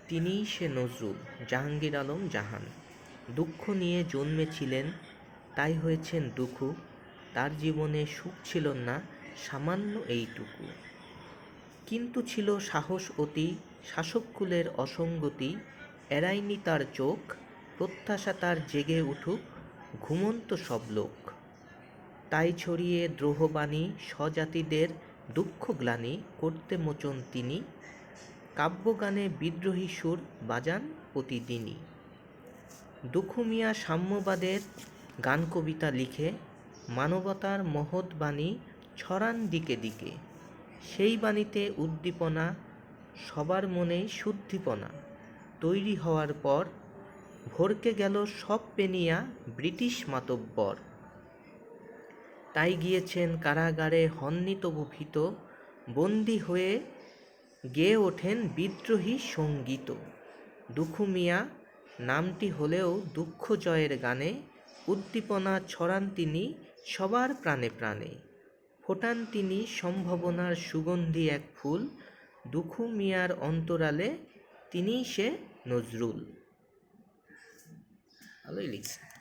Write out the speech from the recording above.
তিনিই সে নজরুল, জাহাঙ্গীর আলম জাহান। দুঃখ নিয়ে জন্মেছিলেন, তাই হয়েছেন দুঃখু। তার জীবনে সুখ ছিল না, সামান্য এইটুকু। কিন্তু ছিল সাহস অতি, শাসককুলের অসঙ্গতি এড়ায়নি তার চোখ, প্রত্যাশা তার জেগে উঠুক ঘুমন্ত সব লোক। তাই ছড়িয়ে দ্রোহবাণী, স্বজাতিদের দুঃখ গ্লানি করতে মোচন তিনি, কাব্যগানে বিদ্রোহী সুর বাজান প্রতিদিনই। দুঃখু মিয়া সাম্যবাদের গান কবিতা লিখে মানবতার মহৎ বাণী ছড়ান দিকে দিকে। সেই বাণীতে উদ্দীপনা, সবার মনেই শুদ্দীপনা তৈরি হওয়ার পর ভড়কে গেল সব পেনিয়া ব্রিটিশ মাতব্বর। তাই গিয়েছেন কারাগারে, হননি তবু ভীত, বন্দী হয়ে গেয়ে ওঠেন বিদ্রোহী সঙ্গীত। দুঃখু মিয়া নামটি হলেও দুঃখ জয়ের গানে উদ্দীপনা ছড়ান তিনি সবার প্রাণে প্রাণে। ফোটান তিনি সম্ভাবনার সুগন্ধি এক ফুল, দুঃখু মিয়ার অন্তরালে তিনিই সে নজরুল। ভালোই লিখছে।